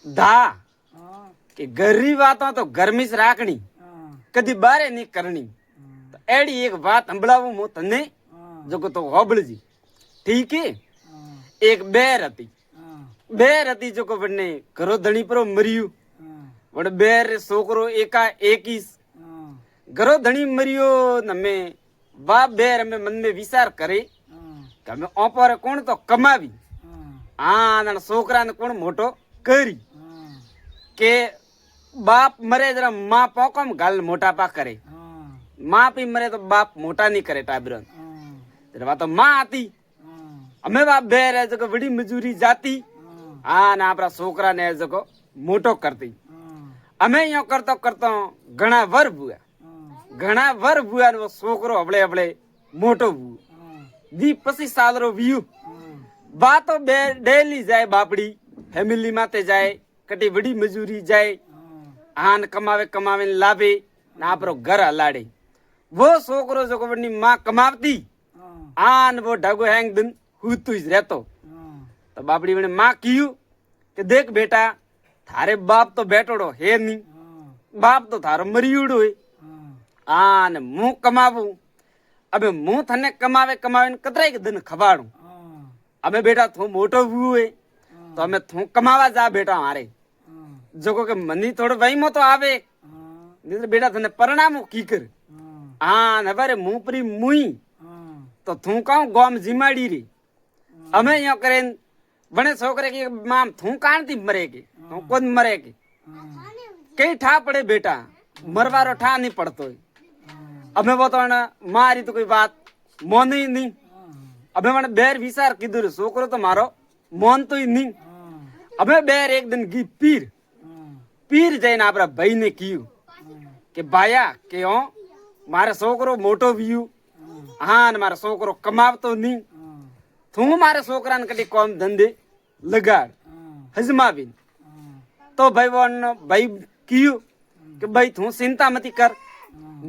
धा કે ઘરની વાતો તો ઘરમી જ રાખણી, કદી બારે નહીં કરણી. એડી એક વાત સંભળાવું હું તને, જો તો હોબળજી. ઠીક હે. એક બેર હતી. બેર હતી જો બંને ઘરો ધણી પર મર્યું. વડે બેર છોકરો એકા એકીસ ઘરો ધણી મર્યો ને અમે બાપ બેર અમે મન વિચાર કરે કે અમે ઓપરે કોણ તો કમાવી, હા છોકરાને કોણ મોટો કરી. કે બાપ મરે જરા માં પોકમ ગાલ મોટા પા કરે, માં પી મરે તો બાપ મોટા નહીં કરે ટાબરન. વાત તો માં હતી. અમે બાપ બે રહે છે વડી મજૂરી જાતી, હા ને આપણા છોકરા ને મોટો કરતી. અમે અહીંયા કરતો કરતો ઘણા વર ભૂયા, ઘણા વર ભૂયા. છોકરો હવળે હવળે મોટો ભૂ દી પછી સાદરો વ્યુ વાતો બે ડેલી જાય. બાપડી ફેમિલી માં જાય, કટી વડી મજૂરી જાય, આન કમાવે કમાવે લાવે ને આપણો ઘર હલાડે. વો છોકરો જો ની માં કમાવતી, આન વો ઢગો હેંગ દન હુતું જ રહેતો. તો બાપડી વણે માં કીયું કે દેખ બેટા, થારે બાપ તો બેઠોડો હે નહીં, બાપ તો થારો મરિયુડો હોય. આ ને હું કમાવું, હવે હું તને કમાવે કમાવે કતરાય દન ખવાડું. અમે બેટા તું મોટો હોય તો અમે તું કમાવા જા બેટા મારે. જો કે મને થોડો વહીમો તો આવે, બેટા તને પરણામો કી કર. હા ને બારે હું પ્રી મુઈ તો તું કહું ગોમ જીમાડી રી. અમે અહીંયા કરે વણે છોકરે કે મામ તું કાણથી મરે કે તું કોણ મરે કે કઈ ઠા પડે બેટા, મરવારો ઠા નહીં પડતો. અમે બતો મારી તો કોઈ વાત મોની નહીં. અમે મને બેર વિચાર કીધું છોકરો તો મારો મોન તો નહીં. અમે બેર એક દિન ગી પીર પીર જઈને આપણા ભાઈ ને કીધું કે ભાયા કે હો મારે છોકરો મોટો વ્યુ, હા ને મારો છોકરો કમાવતો નહીં, તું મારે છોકરાને કદી કોમ ધંધે લગાડ હજમાવી. તો ભાઈ કીધું કે ભાઈ તું ચિંતા મતી કર,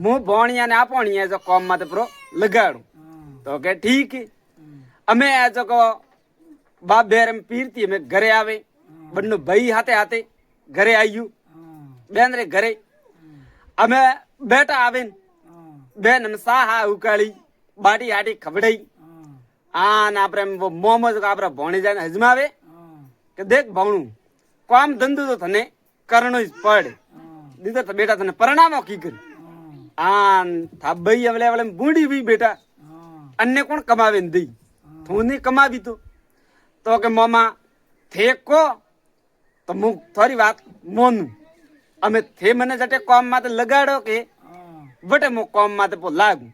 હું ભોણિયા ને આપોણિયા જો કોમ માં પ્રો લગાડું. તો કે ઠીક. અમે આ જો બાપ બેર એમ પીરતી અમે ઘરે આવે, બંને ભાઈ હાથે હાથે ઘરે આવ્યું. બેન રે ઘરે અમે બેટા આવે, બેન અમે સા હા ઉકાળી બાટી હાટી ખવડાઈ. આ ને આપડે મોમો આપડે ભોણી જાય હજમાવે કે દેખ ભણું કામ ધંધો તો તને કરણો જ પડે. દીધો તો બેટા તને પરણામો કી કરી. આ થાભાઈ અવલે અવલે બુડી વી બેટા, અન્ય કોણ કમાવે ને દઈ, તું નહીં કમાવી તો કે મોમા થેકો તો હું થોડી વાત મોનું. અમે થે મને જટે કોમ માં લગાડો કે વટે હું કોમ માં લાગુ.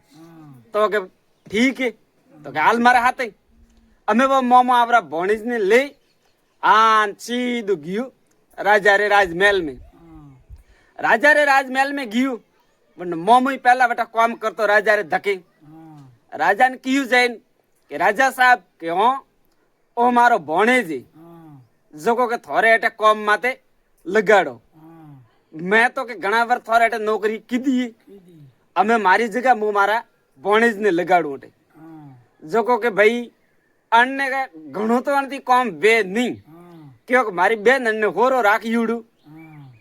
તો કે ઠીક હે. તો કે હાલ મારા હાથે. અમે મોમો આપણા ભોણીજ ને લઈ આ સીધું ગયું રાજા રે રાજમહેલ में. રાજા રે રાજમહેલ में ગયું પણ મોમો પહેલા બેટા કામ કરતો રાજા રે ધકે. રાજા ને કયું જઈને કે રાજા સાહેબ કે હો ઓ મારો ભોણેજ જોકો કે થોરે એટે કોમ માતે લગાડો. મેં તો કે ઘણા વાર થોરે એટે નોકરી કીધી, અમે મારી જગ્યા હું મારા ભોણેજ ને લગાડું એટલે. જોકો કે ભાઈ અન્ને કે ઘણું તો અણથી કોમ બે નહીં કે મારી બેન અન્ને હોરો રાખી ઉડું.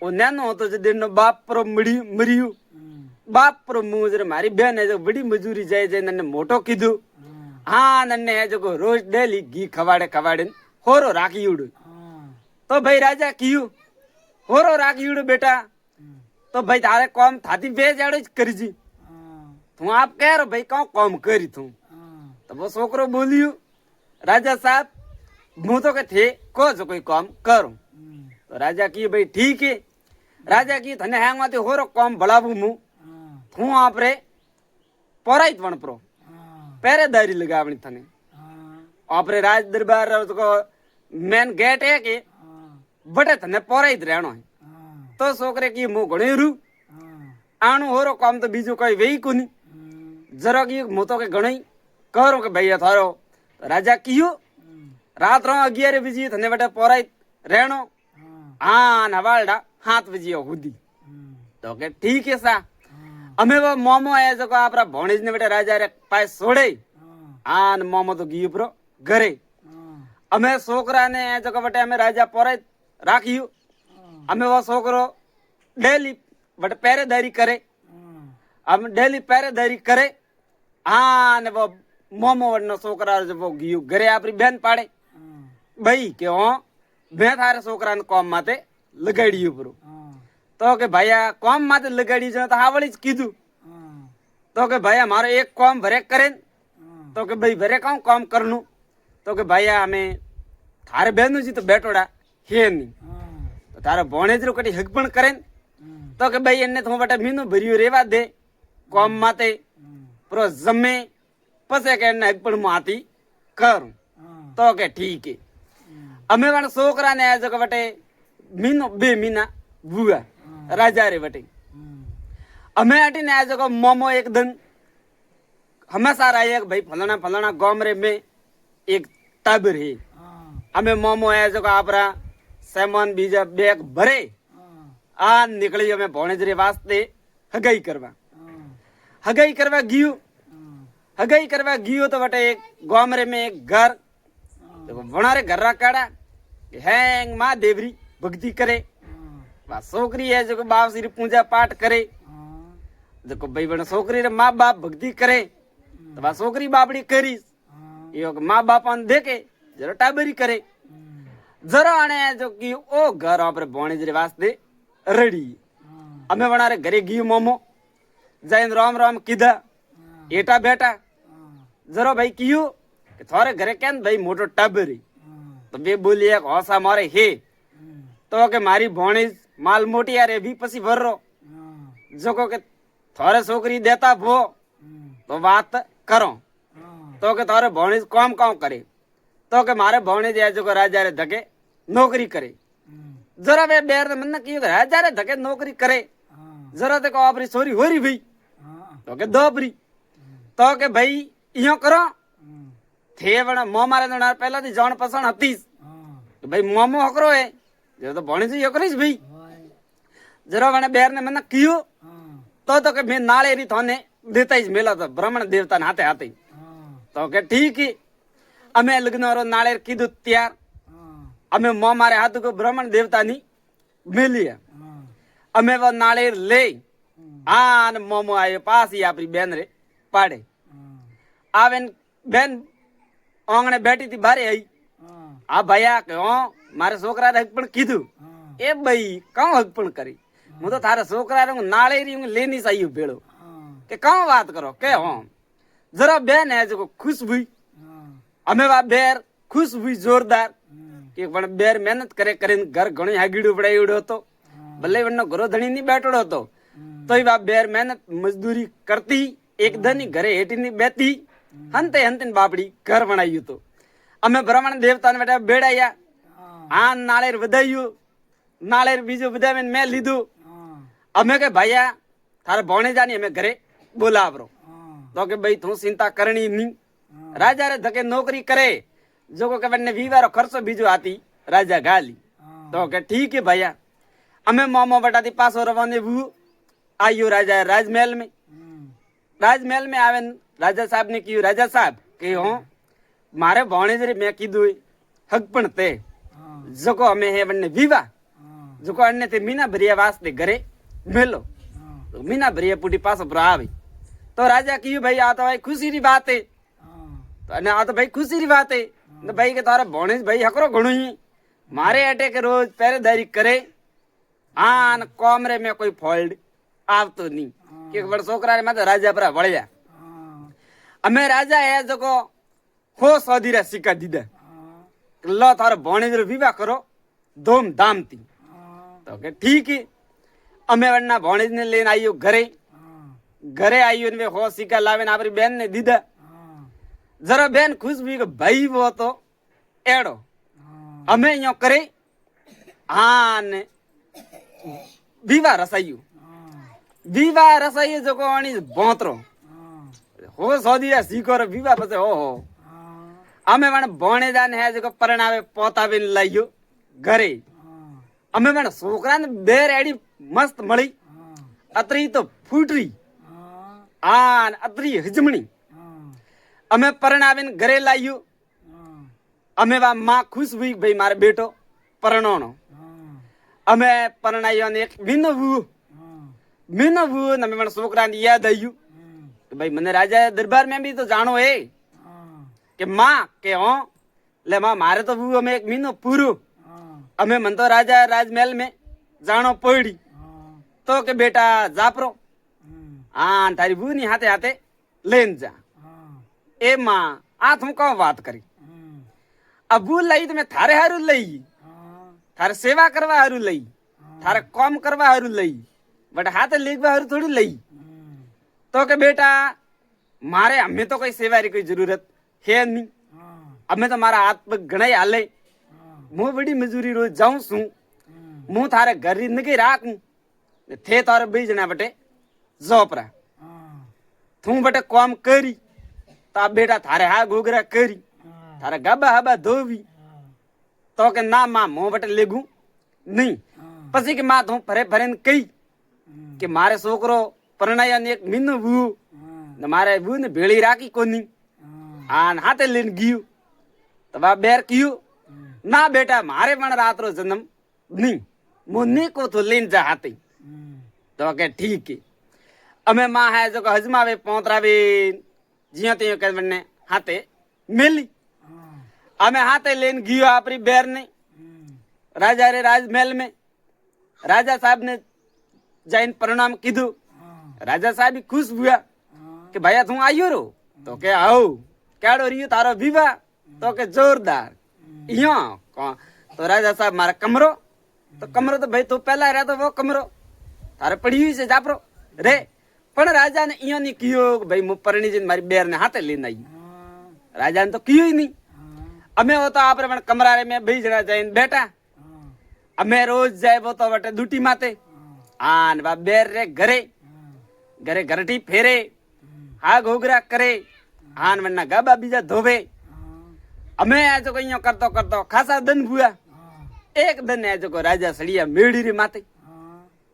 ઓ નાનો હતો જે દેનો બાપ pro મર્યું, બાપ pro મુજરે મારી બેન જો બડી મજૂરી જાય જઈને એને મોટો કીધું. હા નન્ને હે જો રોજ ડેલી ઘી ખવાડે ખવાડે હોરો રાખી ઉડું. તો ભાઈ રાજા કીયું હોરો રાખી ઉડું બેટા, તો ભાઈ તારે કોમ થાતી બે જાડો જ કરજી. તું આપ કહે ભાઈ કહું કોમ કરી તું. તો वो છોકરો બોલ્યું રાજા સાહેબ હું તો કે થે કહો છો કોઈ કામ કરું. તો રાજા કી ભાઈ ઠીક હે. રાજા કી તને હેંગમાંથી હોરો કામ ભળાવું હું, હું આપરે પોરાઈ પણ પ્રો પહેરેદારી લગાવણી તને. આપરે રાજ દરબાર મેન ગેટ હે કે બટે તને પોરાઈ જ રહેણો. તો છોકરે કી હું ઘણી રૂ આનું હોરો કામ તો બીજું કઈ વેઈ કોની. જરા કી હું તો કે ઘણી કરું કે ભાઈ થારો. રાજા કીયું રાત 11 બજે તને બેટા પોરાઈ રહેણો, હા નવાલડા 7 બજે સુધી. તો કે ઠીક હે સા. અમે મોમો આયા જો આપણા ભોણીજ ને બેટા રાજા રે પાય છોડે. હા ને મોમો તો ગયું પ્રો ઘરે. અમે છોકરા ને જો બેટા અમે રાજા પોરાઈ રાખ્યું અમે वो છોકરો डेली बट पहरेदारी करे हम डेली पहरेदारी करे हाँ ने वो मोमो वडनो છોકરા वो गयो घरे आपरी बेन पाड़े भाई के हो मैं थारे છોકરા ने काम माते लगाड़ियो परो तो के भैया काम माते लगाड़ी जो तो आवड़ी ज कीधु तो के भैया मारो एक काम भरे करे तो के भाई भरे काम करनु तो के भैया हमें थारे बेनु जी तो बेटोड़ा है नहीं तो तारा भणेजरो कटी हक पण करे तो के भाई एने तो बटा मीनू भरियो रेवा दे काम माते प्रो जमे पसे के एने हक पण माती करूं तो के ठीक है अमे पण છોકરા ને आज के बटे मीनो 2 महीना बुआ राजा रे बटे अमे आटी ने आज को मोमो एक दिन हमेशा रहा भाई फलाना फलाना गांव रे में एक टाबर है अमे मोमो आज को आपरा सामान बीजा बैग भरे आ निकली अमे भणेजरे वास्ते हगाई करवा गियो तो बटे एक गांव रे में एक घर देखो वणारे घर रा काड़ा हैंग मां देवरी भक्ति करे वा छोकरी है जो बाप श्री पूजा पाठ करे देखो भाई बन छोकरी रे माँ बाप भक्ति करे तो वा छोकरी बापड़ी करीस यो माँ बाप देखे जरा टाबरी करे जरा आने जो कि ओ घर पर भणेजरे वास्ते रेडी अमे वणारे घरे गियो मोमो जाइन राम राम कीधा एटा बेटा जरा भाई कियो कि थारे घरे केन भाई मोटो टाबरी तो बे बोली एक होसा मारे हे तो के मारी भणेज माल मोटी यारे भी पसी भर्रो जो को के थारे छोकरी देता भो तो बात करो तो के थारे भणेज काम करे तो के मारे भणेज है जो को राजा रे धके नौकरी करे जरा वे बेर मन कियो राजा रे धके नौकरी करे जरा ते को आपरी छोरी होरी भाई तो के दोबरी तो के भाई इयो करो थे वण मो मारे न पहला थी जान पसंद हती तो भाई मोमो हकरो है जो तो भणेज हकरीस भाई जरा वण बेर ने मन कियो तो के मैं नाले री थाने देता ही मेला तो ब्राह्मण देवता ने हाथे हाथे तो के ठीक है अमे लग्न रो नाले कीधु त्यार अमे मो मारे हाथ को ब्राह्मण देवता नी मिलिया अमे वो नाले ले आन मोमो आयो पास ही आपरी बेन रे पाड़े आवेन बेन आंगणे बैठी थी बारे आई आ भैया के हो मारे छोकरा रे हक पण कीधु ए भाई कौन हक पण करी मु तो थारे छोकरा रे नाले री लेनी चाहिए भेड़ो के कौन बात करो के हो जरा बेन है जो खुश हुई अमे वा बेर खुश हुई जोरदार कि पण बेर मेहनत करे करे घर घणी हागीडू पड़ाईडो तो भले वनो घरो धणी नी बैठड़ो तो ही वा बेर मेहनत मजदूरी करती एक धनी घरे हेठी नी बेती हंते हंते बापड़ी घर बनायु तो अमे ब्राह्मण देवता ने बेटा बेड़ाया आ नाळेर वधायु नाळेर बीजो वधावेन मैं लीधु अमे के भैया थारे भणेजा नी अमे घरे बोलावरो तो के भाई तू चिंता करनी नी राजा रे धके नौकरी करे जो को के बन्ने विवारो खर्चो बीजो आती राजा गाली तो के ठीक है भैया अमे मोमो बेटा ती पासो रवाने बू आयो राजा राजमहल में आवे राजा साहब ने कियो राजा साहब के हो मारे भणेज रे मैं कीधु हक पण ते जको हमें है बन्ने विवाह जको अन्ने ते मीना भरिया वास्ते घरे मेलो तो मीना भरिया पुटी पास पर आवे तो राजा कियो भाई आ तो भाई खुशी री बात है तो अने आ तो भाई खुशी री बात है तो भाई के तारा भणेज भाई हकरो घणो ही मारे अटे के रोज पहरेदारी करे आन कमरे में कोई फॉल्ट आवतो नहीं के बड़ छोकरा रे माते राजा पर वळ्या अमे राजा है जको हो सदीरा सिक्का दीदा लो थारो भणेज रो विवाह करो धूम धाम थी तो के ठीक है अमे वन्ना भणेज ने लेन आयो घरे आयो ने हो सिक्का लावे ने आपरी बेन ने दीदा जरा बेन खुश हुई के भाई वो तो एड़ो अमे यो करे आन विवाह रसाई जो को आनी बोतरो हो सौदिया सीखो रे विवाह पसे हो अमे मन भणे जाने है जो परणावे पोता बिन लाइयो घरे अमे मन छोकरा ने बेर एडी मस्त मળી अतरी तो फूटरी आन अतरी हजमणी अमे परणाविन घरे लाइयो अमे वा मां खुश हुई भाई मारे बेटो परणोनो અમે પરણાયો ને એક મીનવું ને અમે મને છોકરાને યાદ આવ્યું કે ભાઈ મને રાજા દરબાર में भी तो જાણો હે કે માં કે હો લે માં મારે તો વું અમે એક મીનો પૂરું અમે મન તો રાજા રાજમહેલ में જાણો પડી તો કે બેટા જાપરો હા તારી બુ ની હાથે હાથે લઈને જા એ માં આ તું કહો વાત કરી આ બુ લઈ તો મેં થારે હારું લઈ થારે સેવા કરવા હારું લઈ થારે કામ કરવા હારું લઈ બટ હાથે લેવા હારું થોડું લઈ તો કે બેટા મારે અમે તો કઈ સેવાની કોઈ જરૂરત હે નહીં અમે તો મારા હાથ પગ ઘણા હાલે હું બડી મજૂરી રોજ જાઉં છું હું તારે ઘર નકી રાખું થે તારે બે જણા બટે જોપરા તું બટે કામ કરી તા બેટા થારે હા ગોગરા કરી તારે ગાબા હાબા ધોવી તો કે ના માં હું બટે લેગું નહીં પછી કે માં તું ફરે ફરે કઈ કે મારે છોકરો પરણાયા ને એક મીનું વુ ને મારે વુ ને ભેળી રાખી કોની આ હાથે લઈને ગયું તો બા બેર કયું ના બેટા મારે પણ રાતરો જન્મ નહીં હું નહીં કો તો લઈને જા હાથે તો કે ઠીક है અમે માં હે જો હજમાવે પોતરાવે જ્યાં ત્યાં કે મને હાથે મેલી અમે હાથે લઈને ગયો આપણી બેર ને રાજા રે રાજમહેલ में राजा साहब ने जाइन प्रणाम कीधु राजा साहब भी खुश हुआ कि भैया तू आयो रो तो के आओ क्याड़ो रियो तारो विवाह तो के जोरदार यहाँ तो राजा साहब मारा कमरो तो भाई तू पहला रहा तो वो कमरो तारे पड़ी हुई से जापरो रे पण राजा ने इयो नहीं कियो भाई मु परणी जी मारी बेर ने हाथे लेने आई राजा ने तो कियो ही नहीं अमे वो तो आप कमरा रे में भाई जरा जाइन बैठा अमे रोज जाए वो तो बटे दूटी माते आन बा बेर रे घरे घरे घरटी फेरे हा घोघरा करे आन वन्ना गाबा बीजा धोवे अमे आज को इयो करतो करतो खासा दन हुआ एक दन आज को राजा सड़िया मेड़ी रे माते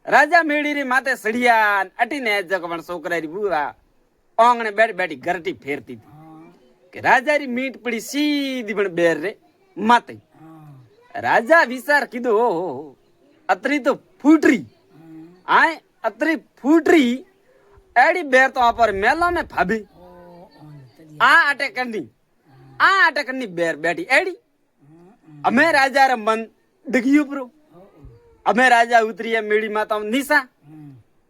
राजा मेड़ी रे माते सड़िया अटी ने आज को छोकरा री बुआ ओंगणे बैठ बैठी घरटी फेरती थी कि राजा री मीट पड़ी सीधी बन बेर रे माते राजा विचार कीधो अतरी तो फूटरी आए अतरी फूटरी एडी बेर तो आप मेला में भाभी आ अटे करनी बेर बैठी एडी अमे राजा रे मन डगियो प्रो अमे राजा उतरी मेड़ी माता निशा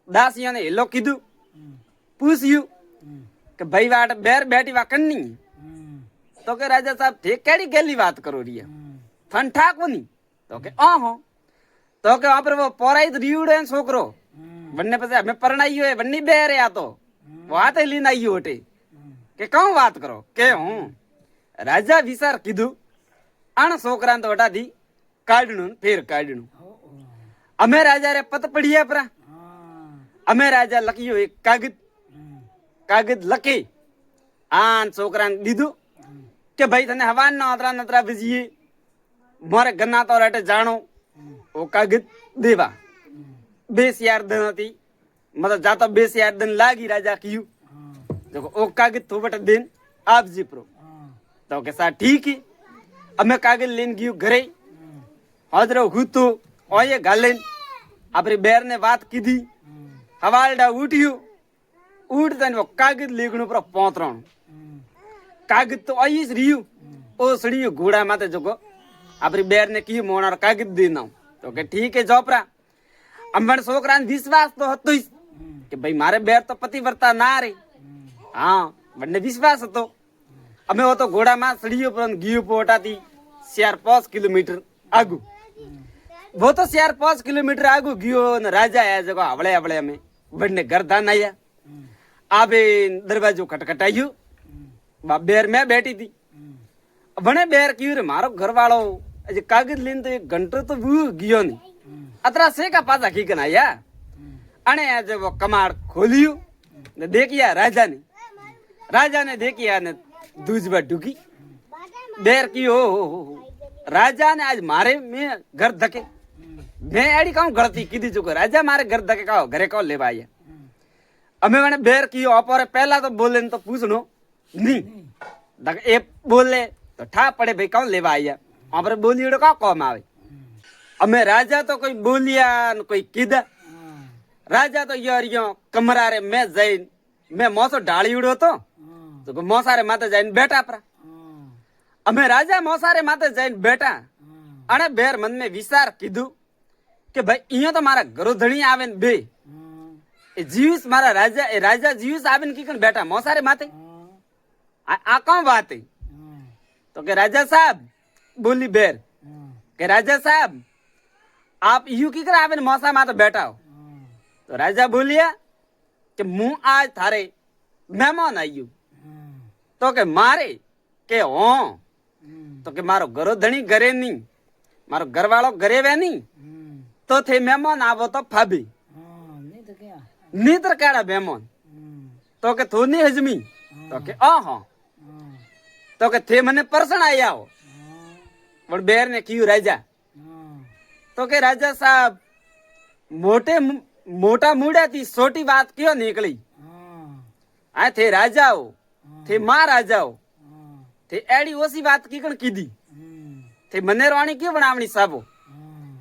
दासियों ने हेलो कीधु पूछ्यू कि भाई वाट बेर बैठी वा करनी तो के राजा साहब थे केड़ी गेली बात करो रिया थन ठाको नहीं तो के हो तो के आप वो पोराई रियुड़े छोकरो बनने पे हमें परणाई है बन्नी बेर या तो वो आते लीन आई होटे के कौन बात करो के हूँ राजा विचार कीधु अण छोकरा तो हटा दी काढणु फिर काढणु अमे राजा रे पत पड़िया परा अमे राजा लखियो एक कागज लखे आन छोकरा दीधु के भाई तने हवान न अतरा नतरा विजिए मोरे गन्ना तो रटे जानो वो कागज देवा 20,000 दिन थी मतलब जाता 20,000 दिन लागी राजा कियू देखो वो कागज तो बटे दिन आप जी प्रो तो के साथ ठीक है अब मैं कागज लेन गयू घरे हाजर हूँ तो ओये गालेन अपनी बेर ने बात की दी हवालडा उठियो उठता वो कागज लेगणु पर पहुंचरण कागज तो आई रियू ओ सड़ियो घोड़ा माते जो अपनी बेर ने की मोनार कागज देना तो के ठीक है जोपरा अम्बन छोकरा विश्वास तो हतो कि भाई मारे बेर तो पतिव्रता ना रे हाँ बन्ने विश्वास हतो अमे वो तो घोड़ा में सड़ियो पर गियो पोटाती 4-5 किलोमीटर आगू वो तो 4-5 किलोमीटर आगू गियो न राजा आया जगह हवले हवले में बन्ने घर दान आया आबे दरवाजो खटखटायो बा बेर में बैठी थी बने बेर क्यों रे मारो घर वालों अजे कागज लेन तो 1 घंटो तो वो गियो नहीं अतरा से का पासा की कनाया अने आज वो कमाड़ खोलियो ने देखिया राजा ने देखिया ने दूजबा ढुकी बेर की हो राजा ने आज मारे में घर धके मैं एडी कहूं गलती कीधी जो राजा मारे घर धके कहो घरे कहो लेवा आया अमे मैंने बेर की ऑपर पहला तो बोले तो पूछनो नहीं ए बोले तो ठा पड़े भाई कौन लेवा आया ऑपर बोलियो का कौन आवे અમે રાજા તો કોઈ બોલ્યા ને કોઈ કીધા રાજા તો યો કમરારે મેં જઈને મેં મોસો ઢાળી ઉડ્યો તો મોસારે માથે જઈને બેઠા પરા અમે રાજા મોસારે માથે જઈને બેઠા અને બેર મન મેં વિચાર કીધું કે ભાઈ અહીંયા તો મારા ગરોધણી આવે ને બે એ જીવીસ મારા રાજા એ રાજા જીવીસ આવે ને કીકણ બેઠા મોસારે માથે આ કોણ વાત તો કે રાજા સાહેબ બોલી બેર કે રાજા સાહેબ આપ યુ કીકર આવે ને મોસા માથે બેઠા હો તો રાજા બોલ્યા કે હું આજ થારે મહેમાન આવ્યું તો કે મારે કે હો તો કે મારો ગરોધણી ઘરે નહીં મારો ઘરવાળો ઘરે વે નહીં તો થે મહેમાન આવો તો ફાબી નીતર કાઢા મહેમાન તો કે થોની હજમી તો કે ઓહો તો કે થે મને પરસણ આઈ આવો પણ બેર ને કીધું રાજા તો કે રાજા સાહેબ મોટા મૂડાથી છોટી વાત કયો નીકળી આ થે રાજાઓ થે માં રાજાઓ તે એડી ઓછી વાત કીકણ કીધી તે મને રોણી ક્યું બનાવણી સાબો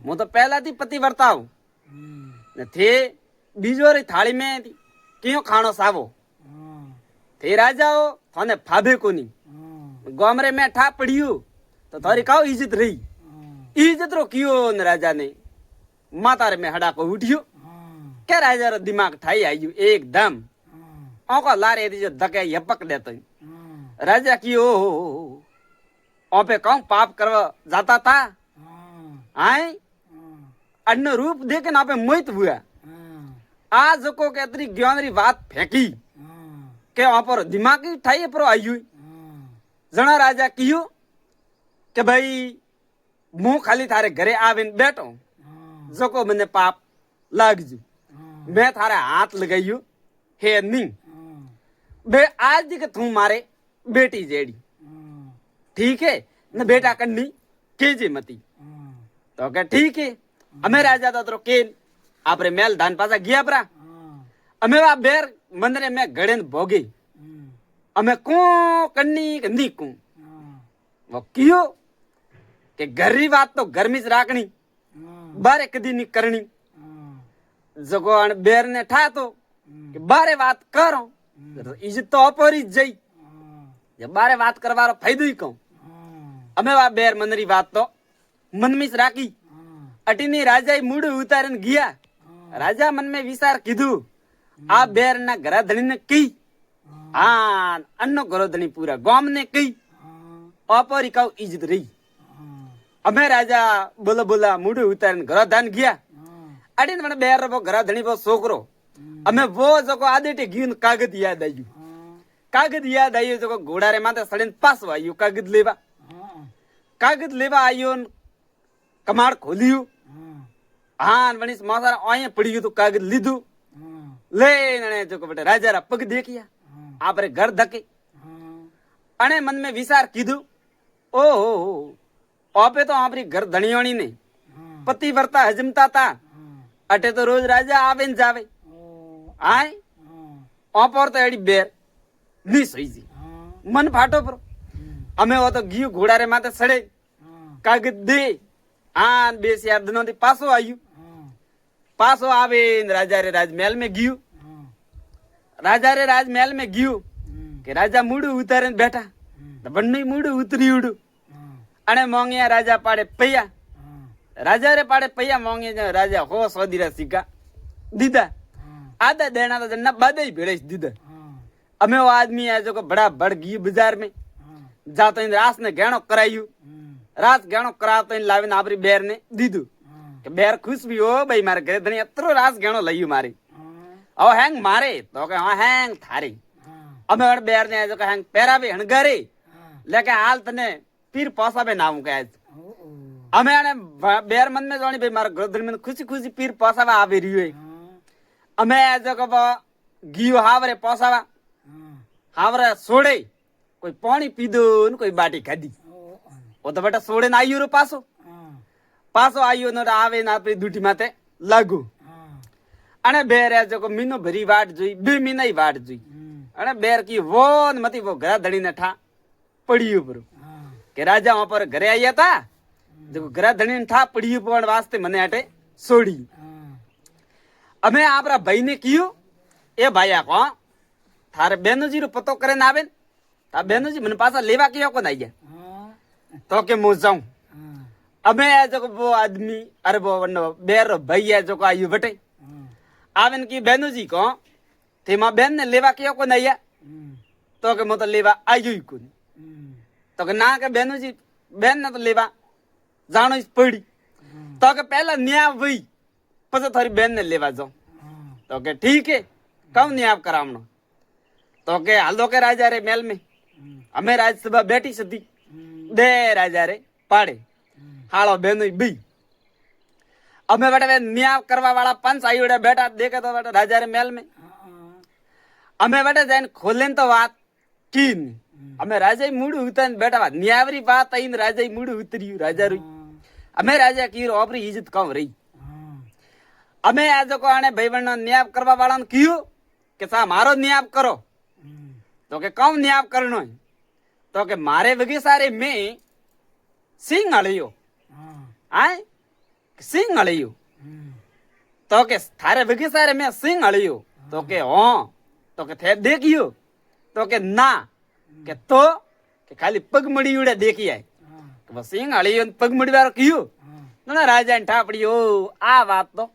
હું તો પહેલાથી પતિ વર્તાવ ને તે બીજો રી થાળી મેં કયો ખાણો સાવો તે રાજાઓ થાને ફાભે કોની ગોમરે મેં ઠા પડ્યું તો તારી કાવ ઇજ્જત રહી ઇજ્જત રો કયો ને રાજા ને માતારે મેં હડાકો ઉઠ્યો કે રાજા રો દિમાગ ઠાઈ આવ્યું એકદમ ઓકો લારે દીજો ધકે યપક દેતો राजा की ओपे कौन पाप करवा जाता था आए अन्न रूप देखे ना पे मोहित हुआ आज को के अतरी ज्ञानरी बात फेंकी के वहां पर दिमागी ठाई पर आई जना राजा कियो के भाई मुंह खाली थारे घरे आवे बैठो जको मैंने पाप लाग जू मैं थारे हाथ लगाइयो हे नहीं बे आज दी के तू मारे बेटी जेड़ी ठीक है न बेटा कन्नी केजे मती तो क्या ठीक है अमे राजा तो के आपरे मेल धान पासा गया परा अमे वा बेर मंदरे में घड़े भोगे अमे को कन्नी कन्नी को वो कियो के घरी बात तो घर में राखनी बारे कदी नहीं करनी जगो बेर ने ठा तो कि बारे बात करो इज्जत तो अपरी जई जब बारे बात करवारो फायदो ही कहूं अमे वा बेर मनरी बात तो मन में राखी अटीनी राजा मूड उतारन गया राजा मन में विचार कीधु आ बेर ना घरा धनी ने कही हाँ अन्नो घरो धनी पूरा गाम ने कही अपरी कहू इज्जत रही अमे राजा बोला बोला मूड उतारन घरा धन गया अटीन मन बेर रो घरा धनी वो छोकरो अमे वो जो आदेटे गीन कागज याद आयु कागज याद आयो जो घोड़ा रे माथे सड़ीन पासो आयो कागज लेवा आयो कमाड़ खोलियो हाँ वनिस मोसारा आए पड़ियो तो कागज लीधु ले ने जो बेटे राजा रा पग देखिया आपरे घर धके अने मन में विचार कीधु ओ आपे तो आपरी घर धनियोनी ने पति वर्ता हजमता था अटे तो रोज राजा आवे न जावे आए ओपर तो एडी बेर नहीं सही जी मन फाटो पर अमे वो तो गियो घोड़ा रे माथे सड़े कागज दे आन बेस यार दिनों दी पासो आवे राजा रे राजमहल में गियो राजा रे राजमहल में गियो के राजा मुड़ उतारे बैठा तो बन्नी मुड़ उतरी उड़ू अने मोंगिया राजा पाड़े पैया राजा रे पाड़े पैया मोंगिया राजा हो 100 दिरा सिक्का दीदा आधा देना तो जन्ना बादे ही भेड़े दीदा अमे वो आदमी है जो को बड़ा बढ़ गई बाजार में जातो इन रास ने गहणो करायु रास गहणो करातो इन लाविन आपरी बेर ने दीदू के बेर खुश भी हो भाई मारे घरे धनी अतरो रास गहणो लईयु मारे ओ हैंग मारे तो के हां हैंग थारी अमे वर बेर ने जो के हैंग पेरावे हणगारे लेके हाल तने पीर पोसाबे नाम के आज अमे आने बेर मन में जोनी भाई मारे घर धनी में खुशी खुशी पीर पोसावा आवे रियो अमे जो के गियो हावरे पोसावा हावरे सोड़े कोई पानी पीदो न कोई बाटी खादी वो तो बेटा सोड़े ना आयो रो पासो आयो न आवे ना आपरी दूटी माथे लागू अने बेर जो को मीनो भरी वाट जोई बे मीना ही वाट जोई अने बेर की वो न मती वो घरा धड़ी ने ठा पड़ियो पर के राजा वहां पर घरे आया था जो घरा धनी था पड़ी पण वास्ते मने आटे सोड़ी अमे आपरा भाई ने कियो ए भाई को थारे बेनोजी रो पतो करे ना आवे ता बेनोजी मन पासा लेवा कियो को नहीं तो के मु जाऊं अमे जो वो आदमी अरे वो बेर भाई है जो को आयु बटे आवेन की बेनोजी को थे मां बेन ने लेवा कियो को नहीं तो के मु तो लेवा आयु ही को तो के ना के बेनोजी बेन ने तो लेवा जानो इस पड़ी तो के पहला न्याय वही પછી थारी बेन ने लेवा जाओ तो के ठीक है कौन नहीं आप करावनो तो के हालो के राजा रे मेल में हमें राज्यसभा बैठी सती दे राजा रे पाड़े हालो बेनो बी हमें बेटा न्याय करवा वाला पंच आयुड़े बेटा देखे तो बेटा राजा रे मेल में हमें बेटा जाइन खोलेन तो बात की हमें राजा मूड उतर बेटा बात न्यायवरी बात आई राजा मूड उतरी राजा रुई हमें राजा की ओपरी इज्जत कम रही अमे आज को आने भाई बहन न्याय करवा वाला ने कियो के सा मारो न्याय करो तो के कौन न्याय करनो है तो के मारे वगे सारे में सिंह अलियो आए सिंह अलियो तो के थारे वगे सारे में सिंह अलियो तो के हो तो के थे देखियो तो के ना के तो के खाली पगमड़ी उड़े देखी आए तो सिंह अलियो पगमड़ी वाला कियो ना राजा ने ठापड़ियो आ बात तो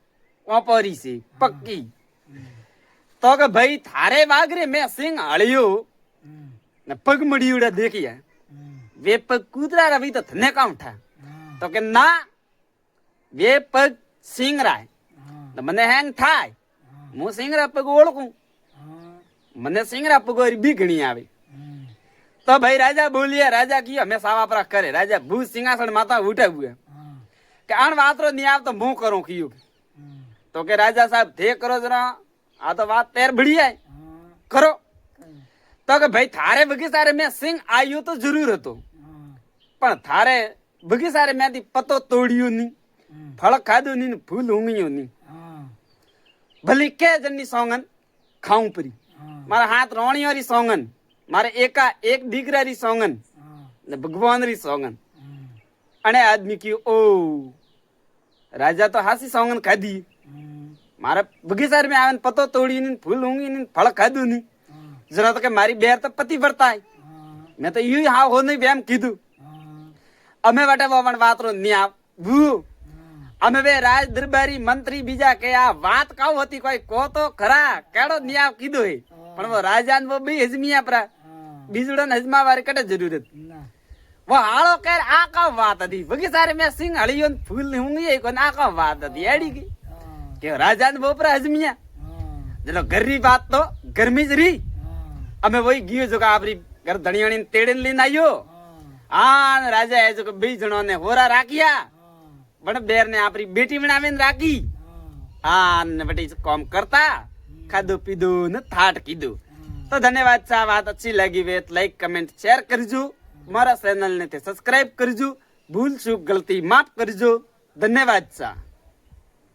ओपरी से पक्की तो के भाई थारे वागरे में सिंह हलियो ने पग मड़ी उड़ा देखिया वे पग कूदरा रवि तो थने का उठा तो के ना वे पग सिंह राय तो मने हैंग थाय मु सिंह रा पग ओळकू मने सिंह रा पग और भी घणी आवे तो भाई राजा बोलिया राजा की हमें सावा पर करे राजा भू सिंहासन माता उठे हुए के आन वातरो न्याय तो मु करूं कियो तो के राजा साहब थे करो जरा आ तो बात पैर बढ़िया है करो तो के भाई थारे बगीचारे में सिंह आयो तो जरूर હતો પણ थारे बगीचारे में दी पतो तोड़ियो नी फल खादो नी फूल उंगियो नी भली के जन्नी सोंगन खाऊं परी मारा हाथ रोणियो री सोंगन मारे एका एक दीकरा री सोंगन ने भगवान री सोंगन अने आदमी की ओ राजा तो हासी सोंगन खादी मारा बगीचार में आवन पतो तोड़ी नी फूल होंगी नी फल खादू नी जरा तो के मारी बेर तो पति बढ़ता है मैं तो यू हाँ हो नहीं बेम कीधु अमे बटे वो बात रो न्याय भू अमे वे राज दरबारी मंत्री बीजा के आ बात काउ होती कोई को तो खरा केड़ो न्याय कीधो है पण वो राजा वो भी हजमिया परा बीजड़न हजमा वारी कटे जरूरत वो हालो कर आ का बात थी बगीचारे में सिंह हलियो फूल होंगी को आ का बात थी एड़ी की के राजा ने बोपरा हजमिया चलो गरी बात तो गर्मी ज रही अमे वही गियो जो का आपरी घर धनियाणी तेड़न लेन आयो आन राजा है जो बे जणो ने होरा राखिया बड़ बेर ने आपरी बेटी बनावेन राखी आन ने बेटी काम करता खादो पीदो न थाट कीदो तो धन्यवाद सा बात अच्छी लगी वे लाइक कमेंट शेयर करजो मारा चैनल ने ते सब्सक्राइब करजो भूल चूक गलती माफ करजो धन्यवाद सा।